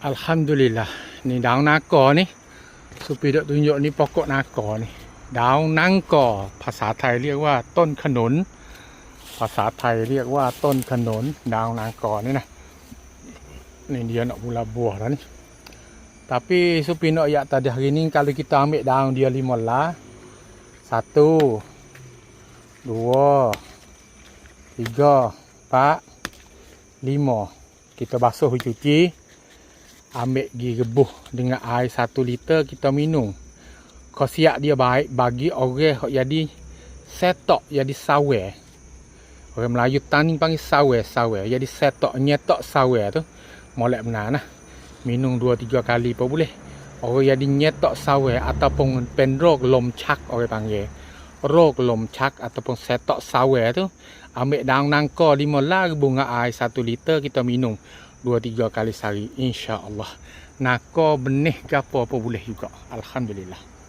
Alhamdulillah. Ni daun nangka ni. Supi dok tunjuk ni pokok nangka ni. Daun nangka. Bahasa Thai เรียกว่าต้นขนุน ภาษาไทยเรียกว่าต้นขนุน daun nangka ni nah. Ni dia nak mula buah dah ni. Tapi Supi nak ayat tadi hari ni kalau kita ambil daun dia 5 lah. 1 2 3 4 5. Kita basuh cuci. Ambil pergi rebuh dengan air 1 liter kita minum. Khasiat dia baik bagi orang yang jadi setok, jadi sawer. Orang Melayu tani panggil sawer. Jadi setok, nyetok sawer tu. Molek benar nah. Minum 2-3 kali pun boleh. Orang jadi nyetok sawer ataupun pendrog lom cak orang panggil. Rog lom cak ataupun setok sawer tu. Ambil daun nangka 5 lah bunga air 1 liter kita minum 2-3 kali sehari, insya-Allah. Nangka benih gapo apa boleh juga. Alhamdulillah.